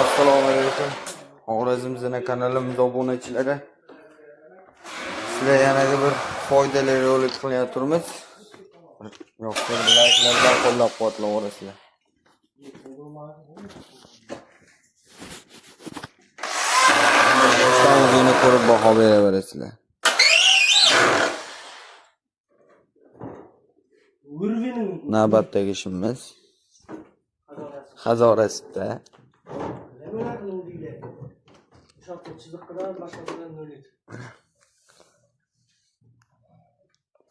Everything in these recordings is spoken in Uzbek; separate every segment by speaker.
Speaker 1: Assalomu alaykum. Xorazmzina kanalimiz obunachilari. Sizlar yana bir foydali rolik qilyapmiz. Yo'qlar like'lardan qo'llab-quvvatlavorasizlar. O'zini ko'rib baho beraverasizlar. Navbatdagi ishimiz Hazorasida.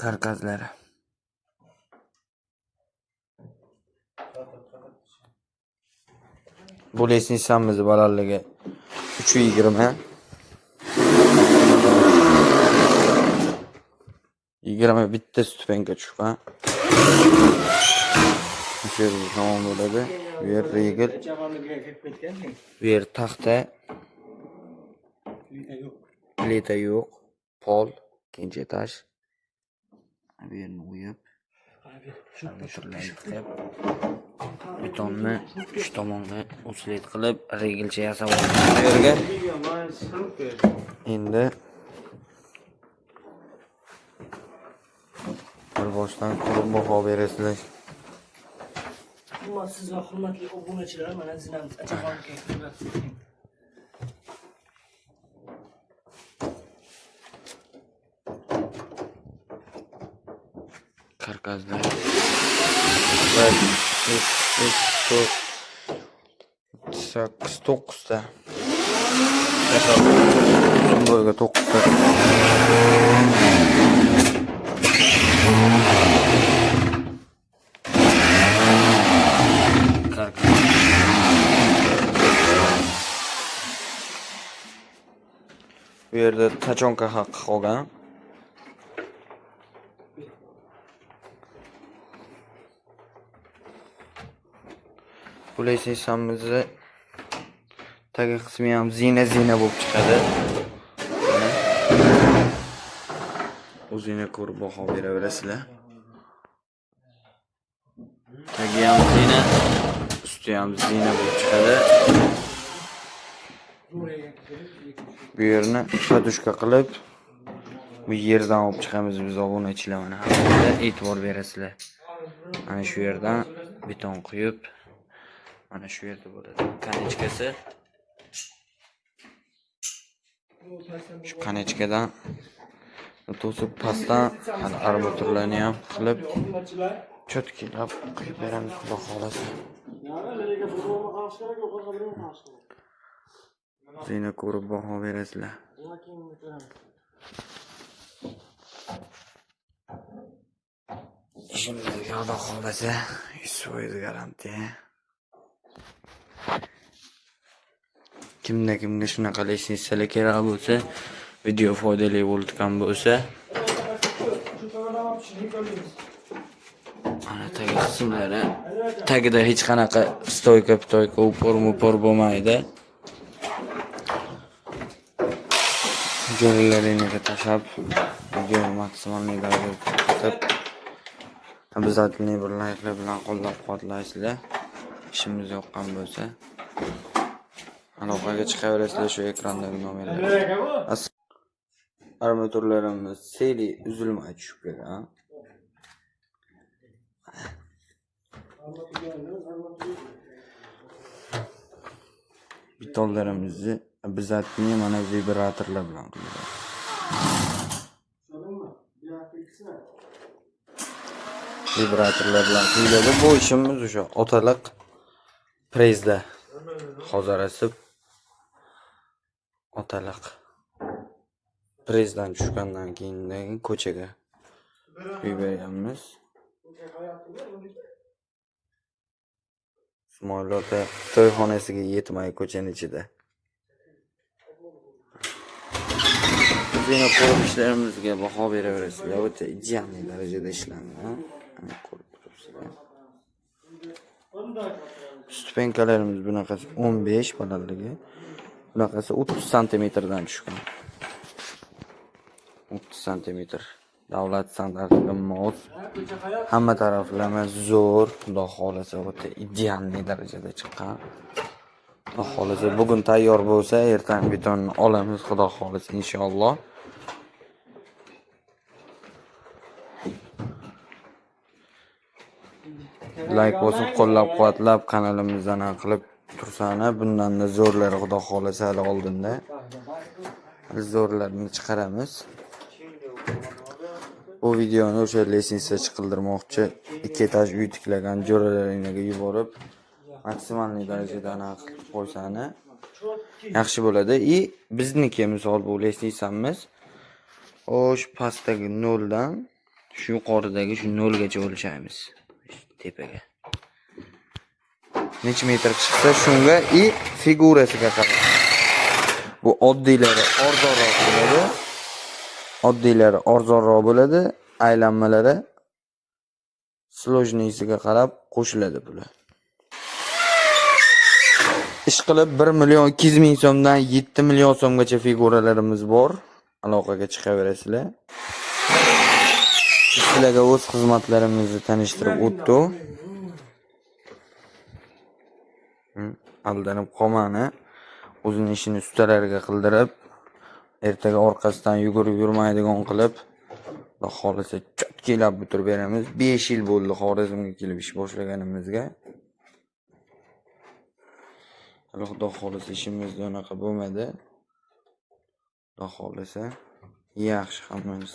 Speaker 1: Karkazlari. Bu lisensiamiz balandligi 320. 20 bitta stupenka chiqqan. Shu yerda tamom bo'ladi. Bu yer regil. Bu yer taxta. Plita yo'q. Pol, ikkinchi etaj. Bu yerni o'yib, betonni uch tomonga uchilik qilib, regilcha yasab oldik. Bu yerga endi bir boshdan ko'rib baho berasizlar.
Speaker 2: Siz va hurmatli obunachilar, mana zinamiz achaxonga kirib.
Speaker 1: Karkazlar. 9 ta. Bunga 9 ta. Bu yerda tachonka haqqi qolgan. Bu lisensiamizni tagi qismi ham zina bo'lib chiqadi. O'zingizlar ko'rib baho beraverasizlar. Tagi ham zina, usti ham zina bo'lib chiqadi. Bu yerni padushka qilib, bu yerdan olib chiqamiz biz obunachilar mana. Hamda e'tibor berasizlar. Mana shu yerdan beton quyib, mana shu yerda bo'ladi. Kanechkasi. Shu kanechkadan to'sib pastdan armaturlarni ham qilib cho'tkilab quyib beramiz, xudo xolasa. Zina ko'rib baho berasizlar. Ishimizga xudo xolasa 100% garantiya. Kimga shunaqa lisensiyalar kerak bo'lsa, video foydali bo'lgan bo'lsa, mana tagi qismlari, tagida hech qanaqa stoyka, upor bo'lmaydi. Jo'ralaringizga tashab, video maksimal darajada qilib, obязательно bir like'lar bilan qo'llab-quvvatlaysizlar. Ishimiz yoqqan bo'lsa, aloqaga chiqaverasizlar shu ekrandagi nomerlarga. Armaturlarimiz seli uzilmay tushib ketgan. Betonlarimizni obязательно mana vibratorlar bilan qilamiz. Vibratorlar bilan qiladi. Bu ishimiz o'sha otaliq prezda hozir asib otaliq prezdan tushgandan keyin ko'chaga qo'yib beramiz. Ismoil ota to'yxonasiga yetmay ko'chaning ichida. Bizning ko'rib ishlarimizga baho beraverasizlar. O'ta ideal darajada ishlangan. Ko'rib turibsizlar. Stupenkalarimiz bunaqasi 15 balandligi. Bunaqasi 30 cm dan tushgan. 30 cm. Davlat standartiga mos. Hamma taraflama zo'r, xudo xolasa o'ta idealniy darajada chiqqan. Xudo xolasa bugun tayyor bo'lsa, ertaga betonni olamiz, xudo xolasa inshaalloh. Like bosib, qo'llab-quvvatlab, kanalimizdan qilib tursana, bundan-da zo'rlari xudo xolasa hali oldinda. Zo'rlarini chiqaramiz. Bu videoni o'sha lesingizga chiqildirmoqchi, 2 etaj uy tiklagan jo'ralaringizga yuborib, maksimalniy darajada aniq qilib qo'ysani yaxshi bo'ladi. Bizniki misol bu lesingizamiz. O'sh pastdagi 0 dan shu yuqoridagi shu 0 gacha o'lchaymiz. Tepaga. Necha metr chiqsa shunga figurasiga qarab. Bu oddiylari arzonroq bo'ladi. Aylanmalari slojniysiga qarab qo'shiladi bular. Ish qilib 1 million 200 ming so'mdan 7 million so'mgacha figuralarimiz bor. Aloqaga chiqaverasizlar. Sizlarga o'z xizmatlarimizni tanishtirib o'tdi. Aldanib qolmani. O'zining ishini ustalariga qildirib, ertaga orqasidan yugurib yurmaydigan qilib, Xudo xolasa cho'tkilab bitirib beramiz. 5 yil bo'ldi Xorazmga kelib ish boshlaganimizga. Xudo xolasa ishimizda unaqa bo'lmadi. Xudo xolasa yaxshi hammamiz.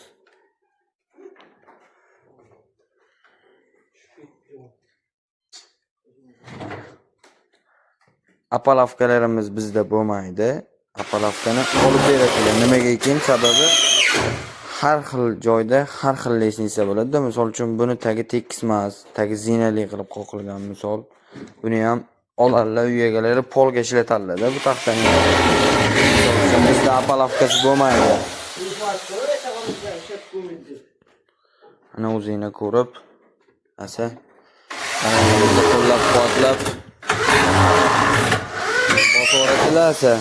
Speaker 1: Apalavkalarimiz bizda bo'lmaydi. Apalavkani olib beradilar. Nimaga ekan? Sababi har xil joyda har xil lesingsa bo'ladi. Misol uchun buni tagi tekis emas, tagi zinali qilib qoqilgan misol. Buni ham oladilar, uy egalari polga ishlatadilar bu taxtani. Bizda apalavkasi bo'lmaydi. Ana o'zingni ko'rib, asa qo'llab-quvvatlab bosib o'ratilar asa.